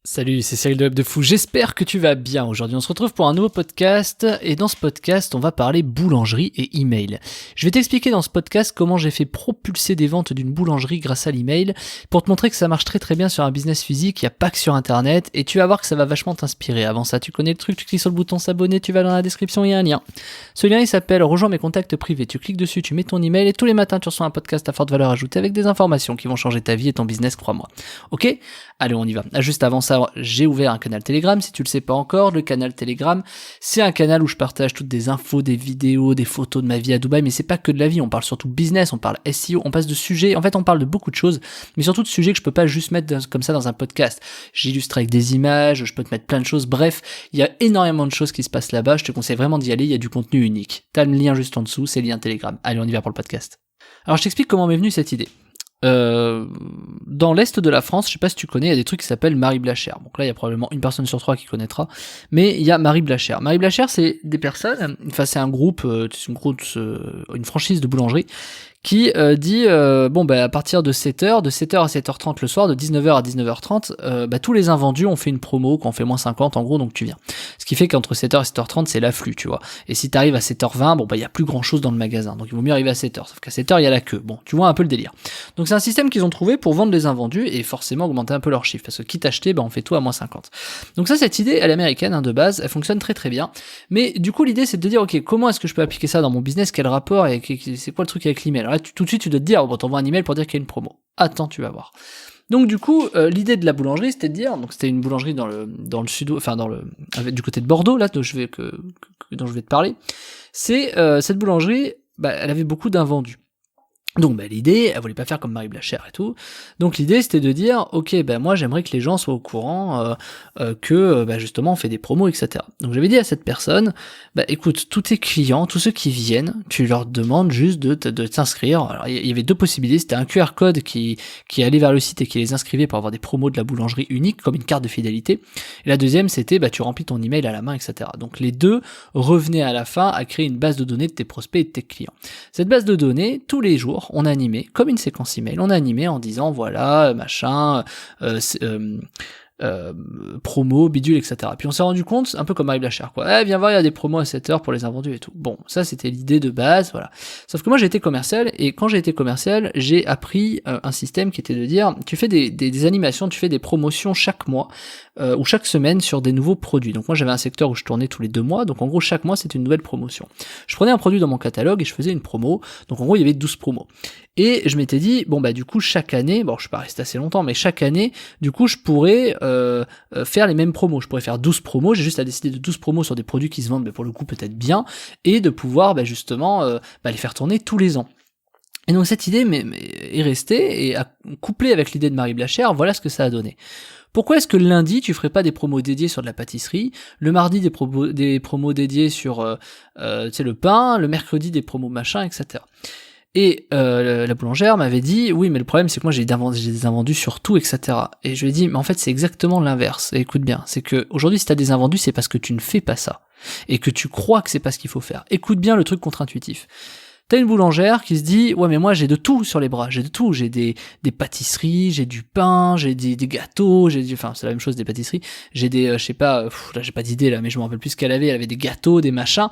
Salut, c'est Cyril de Web de Fou, j'espère que tu vas bien. Aujourd'hui on se retrouve pour un nouveau podcast et dans ce podcast on va parler boulangerie et email. Je vais t'expliquer dans ce podcast comment j'ai fait propulser des ventes d'une boulangerie grâce à l'email pour te montrer que ça marche très très bien sur un business physique, il n'y a pas que sur internet et tu vas voir que ça va vachement t'inspirer. Avant ça tu connais le truc, tu cliques sur le bouton s'abonner, tu vas dans la description, il y a un lien. Ce lien il s'appelle rejoins mes contacts privés, tu cliques dessus, tu mets ton email et tous les matins tu reçois un podcast à forte valeur ajoutée avec des informations qui vont changer ta vie et ton business, crois-moi. Ok ? Allez on y va. Juste avant ça, j'ai ouvert un canal Telegram, si tu le sais pas encore, le canal Telegram, c'est un canal où je partage toutes des infos, des vidéos, des photos de ma vie à Dubaï, mais c'est pas que de la vie, on parle surtout business, on parle SEO, on passe de sujets, en fait on parle de beaucoup de choses, mais surtout de sujets que je peux pas juste mettre comme ça dans un podcast. J'illustre avec des images, je peux te mettre plein de choses, bref, il y a énormément de choses qui se passent là-bas, je te conseille vraiment d'y aller, il y a du contenu unique. T'as le lien juste en dessous, c'est le lien Telegram. Allez, on y va pour le podcast. Alors je t'explique comment m'est venue cette idée. Dans l'est de la France, je sais pas si tu connais, il y a des trucs qui s'appellent Marie Blachère. Donc là, il y a probablement une personne sur trois qui connaîtra, mais il y a Marie Blachère. Marie Blachère, c'est des personnes, enfin c'est un groupe, une franchise de boulangerie qui dit à partir de 7h, de 7h à 7h30 le soir, de 19h à 19h30, tous les invendus on fait une promo, qu'on fait moins 50 en gros, donc tu viens. Ce qui fait qu'entre 7h et 7h30 c'est l'afflux, tu vois. Et si t'arrives à 7h20, il y a plus grand chose dans le magasin, donc il vaut mieux arriver à 7h, sauf qu'à 7h il y a la queue. Bon, tu vois un peu le délire. Donc c'est un système qu'ils ont trouvé pour vendre les invendus et forcément augmenter un peu leur chiffre, parce que quitte à acheter, on fait tout à moins 50. Donc ça, cette idée, elle est américaine de base, elle fonctionne très très bien, mais du coup l'idée c'est de dire ok, comment est-ce que je peux appliquer ça dans mon business, quel rapport et c'est quoi le truc avec l'email. Alors là, tout de suite tu dois te dire, t'envoies un email pour dire qu'il y a une promo. Attends, tu vas voir. Donc du coup, l'idée de la boulangerie, c'était de dire, donc c'était une boulangerie dans le sud, enfin du côté de Bordeaux là, dont je vais te parler. C'est cette boulangerie, elle avait beaucoup d'invendus. Donc l'idée, elle voulait pas faire comme Marie Blachère et tout. Donc l'idée c'était de dire, ok, moi j'aimerais que les gens soient au courant que justement on fait des promos, etc. Donc j'avais dit à cette personne, écoute, tous tes clients, tous ceux qui viennent, tu leur demandes juste de t'inscrire. Alors il y avait deux possibilités, c'était un QR code qui allait vers le site et qui les inscrivait pour avoir des promos de la boulangerie unique, comme une carte de fidélité. Et la deuxième c'était, tu remplis ton email à la main, etc. Donc les deux revenaient à la fin à créer une base de données de tes prospects et de tes clients. Cette base de données, tous les jours, on animait, comme une séquence email, on animait en disant voilà, machin, promo, bidule, etc. Puis on s'est rendu compte, un peu comme Marie Blachère, quoi. Viens voir, il y a des promos à 7h pour les invendus et tout. Bon, ça c'était l'idée de base, voilà. Sauf que moi j'ai été commercial, et quand j'ai été commercial, j'ai appris un système qui était de dire, tu fais des animations, tu fais des promotions chaque mois, ou chaque semaine sur des nouveaux produits. Donc moi j'avais un secteur où je tournais tous les 2 mois, donc en gros chaque mois c'était une nouvelle promotion. Je prenais un produit dans mon catalogue et je faisais une promo, donc en gros il y avait 12 promos. Et je m'étais dit, du coup chaque année, je suis pas resté assez longtemps, mais chaque année, du coup je pourrais faire les mêmes promos. Je pourrais faire 12 promos, j'ai juste à décider de 12 promos sur des produits qui se vendent, pour le coup peut-être bien, et de pouvoir justement les faire tourner tous les ans. Et donc cette idée est restée, et couplée avec l'idée de Marie Blachère, voilà ce que ça a donné. Pourquoi est-ce que le lundi, tu ferais pas des promos dédiés sur de la pâtisserie, le mardi des promos dédiés sur le pain, le mercredi des promos machin, etc. Et la boulangère m'avait dit, oui mais le problème c'est que moi j'ai des invendus sur tout, etc. Et je lui ai dit, mais en fait c'est exactement l'inverse. Et écoute bien, c'est que aujourd'hui si t'as des invendus, c'est parce que tu ne fais pas ça. Et que tu crois que c'est pas ce qu'il faut faire. Écoute bien le truc contre-intuitif. T'as une boulangère qui se dit, ouais mais moi j'ai de tout sur les bras, j'ai de tout, j'ai des pâtisseries, j'ai du pain, j'ai des gâteaux, c'est la même chose des pâtisseries, j'ai des, là j'ai pas d'idée là, mais je me rappelle plus ce qu'elle avait des gâteaux, des machins.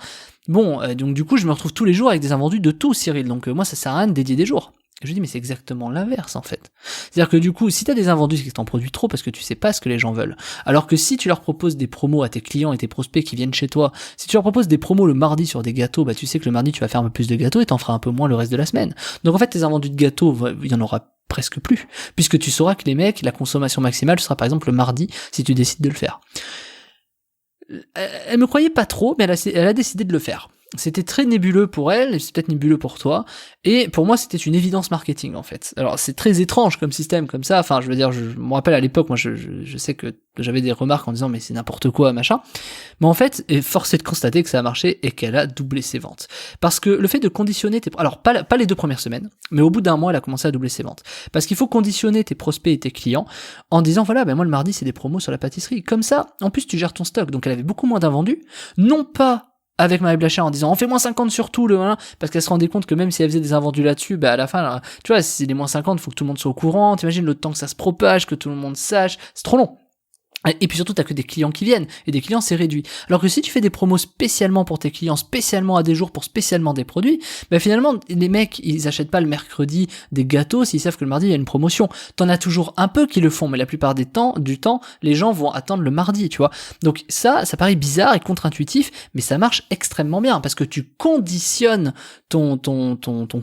Bon, donc du coup je me retrouve tous les jours avec des invendus de tout, Cyril, donc moi ça sert à rien de dédier des jours. Et je dis mais c'est exactement l'inverse en fait. C'est-à-dire que du coup, si t'as des invendus, c'est que t'en produis trop parce que tu sais pas ce que les gens veulent. Alors que si tu leur proposes des promos à tes clients et tes prospects qui viennent chez toi, si tu leur proposes des promos le mardi sur des gâteaux, tu sais que le mardi tu vas faire un peu plus de gâteaux et t'en feras un peu moins le reste de la semaine. Donc en fait tes invendus de gâteaux, il y en aura presque plus, puisque tu sauras que les mecs, la consommation maximale sera par exemple le mardi si tu décides de le faire. Elle me croyait pas trop, mais elle a décidé de le faire. C'était très nébuleux pour elle, et c'est peut-être nébuleux pour toi, et pour moi c'était une évidence marketing en fait. Alors c'est très étrange comme système comme ça, enfin je veux dire, je me rappelle à l'époque, moi je sais que j'avais des remarques en disant mais c'est n'importe quoi machin, mais en fait force est de constater que ça a marché et qu'elle a doublé ses ventes. Parce que le fait de conditionner alors pas les 2 premières semaines, mais au bout d'1 mois elle a commencé à doubler ses ventes. Parce qu'il faut conditionner tes prospects et tes clients en disant voilà moi le mardi c'est des promos sur la pâtisserie, comme ça en plus tu gères ton stock, donc elle avait beaucoup moins d'invendus, non pas avec Marie Blachère en disant on fait moins 50 sur tout, parce qu'elle se rendait compte que même si elle faisait des invendus là-dessus, à la fin, là, tu vois, si les moins 50, faut que tout le monde soit au courant, t'imagines le temps que ça se propage, que tout le monde sache, c'est trop long. Et puis surtout, t'as que des clients qui viennent, et des clients c'est réduit. Alors que si tu fais des promos spécialement pour tes clients, spécialement à des jours pour spécialement des produits, ben finalement, les mecs, ils achètent pas le mercredi des gâteaux s'ils savent que le mardi il y a une promotion. T'en as toujours un peu qui le font, mais la plupart du temps, les gens vont attendre le mardi, tu vois. Donc ça paraît bizarre et contre-intuitif, mais ça marche extrêmement bien, parce que tu conditionnes ton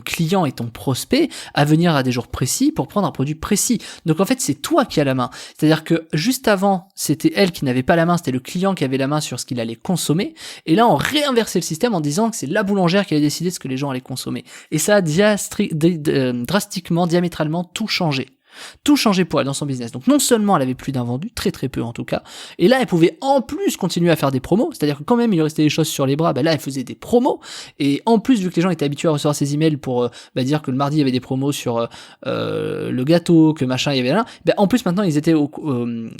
client et ton prospect à venir à des jours précis pour prendre un produit précis. Donc en fait, c'est toi qui as la main. C'est-à-dire que juste avant, c'était elle qui n'avait pas la main, c'était le client qui avait la main sur ce qu'il allait consommer. Et là, on réinversait le système en disant que c'est la boulangère qui allait décider de ce que les gens allaient consommer. Et ça a drastiquement, diamétralement tout changé. Tout changeait pour elle dans son business. Donc non seulement elle avait plus d'invendus, très très peu en tout cas, et là elle pouvait en plus continuer à faire des promos, c'est-à-dire que quand même il lui restait des choses sur les bras, là elle faisait des promos, et en plus vu que les gens étaient habitués à recevoir ses emails pour dire que le mardi il y avait des promos sur le gâteau, que machin il y avait là, en plus maintenant ils étaient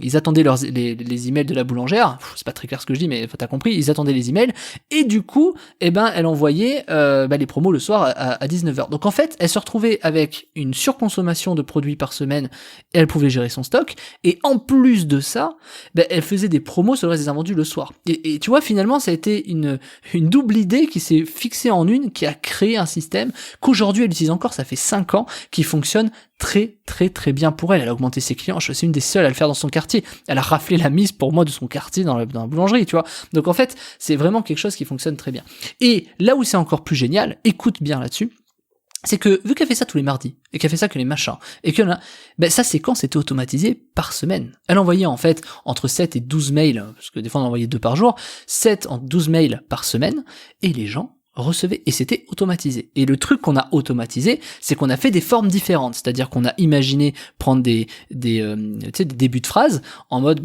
ils attendaient les emails de la boulangère, c'est pas très clair ce que je dis mais t'as compris, ils attendaient les emails, et du coup elle envoyait les promos le soir à 19h. Donc en fait elle se retrouvait avec une surconsommation de produits par semaine, et elle pouvait gérer son stock, et en plus de ça, elle faisait des promos sur le reste des invendus le soir. Et tu vois, finalement, ça a été une double idée qui s'est fixée en une, qui a créé un système qu'aujourd'hui elle utilise encore, ça fait 5 ans, qui fonctionne très très très bien pour elle. Elle a augmenté ses clients, c'est une des seules à le faire dans son quartier. Elle a raflé la mise pour moi de son quartier dans la boulangerie, tu vois. Donc en fait, c'est vraiment quelque chose qui fonctionne très bien. Et là où c'est encore plus génial, écoute bien là-dessus, c'est que, vu qu'elle fait ça tous les mardis, et qu'elle fait ça que les machins, et que là, sa séquence était automatisée par semaine. Elle envoyait en fait entre 7 et 12 mails, parce que des fois on envoyait 2 par jour, 7 en 12 mails par semaine, et les gens recevaient, et c'était automatisé. Et le truc qu'on a automatisé, c'est qu'on a fait des formes différentes, c'est-à-dire qu'on a imaginé prendre des débuts de phrases, en mode,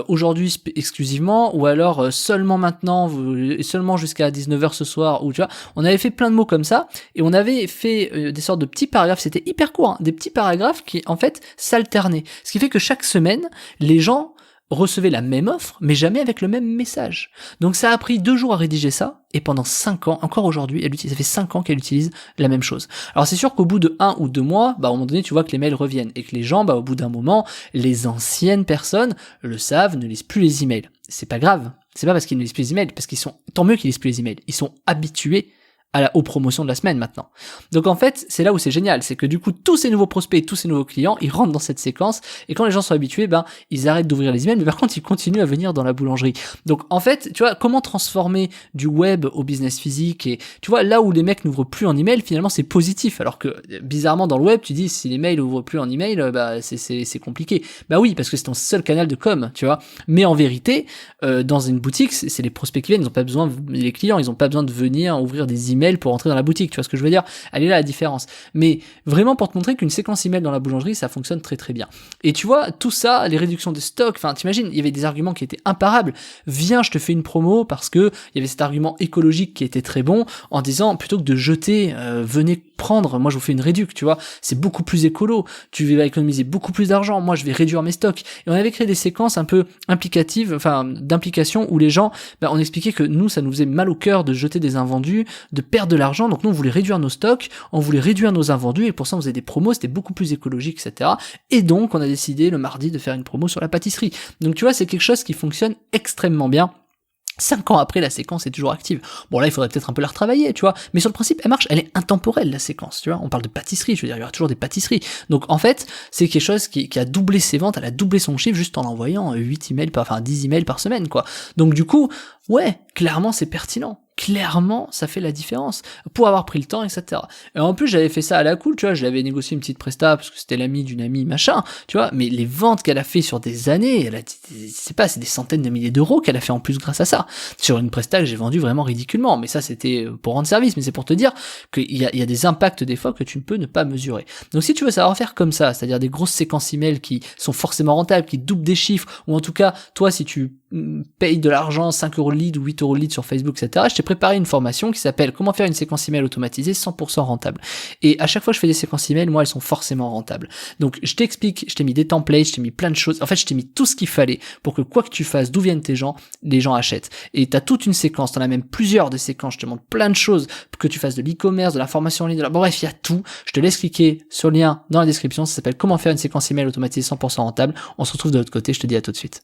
aujourd'hui exclusivement, ou alors seulement maintenant, seulement jusqu'à 19h ce soir, ou tu vois, on avait fait plein de mots comme ça, et on avait fait des sortes de petits paragraphes, c'était hyper court, hein, des petits paragraphes qui, en fait, s'alternaient. Ce qui fait que chaque semaine, les gens recevaient la même offre, mais jamais avec le même message. Donc ça a pris 2 jours à rédiger ça, et pendant 5 ans, encore aujourd'hui, ça fait 5 ans qu'elle utilise la même chose. Alors c'est sûr qu'au bout de 1 ou 2 mois, à un moment donné, tu vois que les mails reviennent, et que les gens, au bout d'un moment, les anciennes personnes le savent, ne lisent plus les emails. C'est pas grave. C'est pas parce qu'ils ne lisent plus les emails, parce tant mieux qu'ils lisent plus les emails. Ils sont habitués aux promotions de la semaine maintenant. Donc en fait, c'est là où c'est génial, c'est que du coup, tous ces nouveaux prospects, tous ces nouveaux clients, ils rentrent dans cette séquence, et quand les gens sont habitués, ils arrêtent d'ouvrir les emails, mais par contre, ils continuent à venir dans la boulangerie. Donc en fait, tu vois, comment transformer du web au business physique, et tu vois, là où les mecs n'ouvrent plus en email, finalement, c'est positif, alors que, bizarrement, dans le web, tu dis, si les mails n'ouvrent plus en email, c'est compliqué. Oui, parce que c'est ton seul canal de com, tu vois. Mais en vérité, dans une boutique, c'est les prospects qui viennent, ils ont pas besoin, les clients, ils ont pas besoin de venir ouvrir des emails pour entrer dans la boutique, tu vois ce que je veux dire? Elle est là la différence. Mais vraiment pour te montrer qu'une séquence email dans la boulangerie, ça fonctionne très très bien. Et tu vois, tout ça, les réductions de stock, t'imagines, il y avait des arguments qui étaient imparables. Viens, je te fais une promo parce que il y avait cet argument écologique qui était très bon, en disant, plutôt que de jeter, venez prendre, moi je vous fais une réduc, tu vois, c'est beaucoup plus écolo, tu vas économiser beaucoup plus d'argent, moi je vais réduire mes stocks. Et on avait créé des séquences un peu implicatives, d'implication, où les gens, on expliquait que nous, ça nous faisait mal au cœur de jeter des invendus, de perdre de l'argent, donc nous on voulait réduire nos stocks, on voulait réduire nos invendus, et pour ça on faisait des promos, c'était beaucoup plus écologique, etc. Et donc on a décidé le mardi de faire une promo sur la pâtisserie. Donc tu vois, c'est quelque chose qui fonctionne extrêmement bien. 5 ans après, la séquence est toujours active. Bon, là, il faudrait peut-être un peu la retravailler, tu vois. Mais sur le principe, elle marche, elle est intemporelle, la séquence, tu vois. On parle de pâtisserie, je veux dire, il y aura toujours des pâtisseries. Donc, en fait, c'est quelque chose qui a doublé ses ventes, elle a doublé son chiffre juste en envoyant 10 emails par semaine, quoi. Donc, du coup, ouais, clairement, c'est pertinent. Clairement, ça fait la différence pour avoir pris le temps, etc. Et en plus, j'avais fait ça à la cool, tu vois, je l'avais négocié une petite presta parce que c'était l'ami d'une amie, machin, tu vois, mais les ventes qu'elle a fait sur des années, c'est des centaines de milliers d'euros qu'elle a fait en plus grâce à ça. Sur une presta que j'ai vendue vraiment ridiculement, mais ça c'était pour rendre service, mais c'est pour te dire qu'il y a des impacts des fois que tu ne peux ne pas mesurer. Donc si tu veux savoir faire comme ça, c'est-à-dire des grosses séquences email qui sont forcément rentables, qui doublent des chiffres, ou en tout cas, toi, si tu payes de l'argent, 5 € le lead ou 8 € le lead sur Facebook, etc., je t'ai préparé une formation qui s'appelle comment faire une séquence email automatisée 100% rentable. Et à chaque fois que je fais des séquences email, moi, elles sont forcément rentables. Donc, je t'explique, je t'ai mis des templates, je t'ai mis plein de choses. En fait, je t'ai mis tout ce qu'il fallait pour que quoi que tu fasses, d'où viennent tes gens, les gens achètent. Et t'as toute une séquence, t'en as même plusieurs de séquences, je te montre plein de choses pour que tu fasses de l'e-commerce, de la formation en ligne, bref, il y a tout. Je te laisse cliquer sur le lien dans la description, ça s'appelle comment faire une séquence email automatisée 100% rentable. On se retrouve de l'autre côté, je te dis à tout de suite.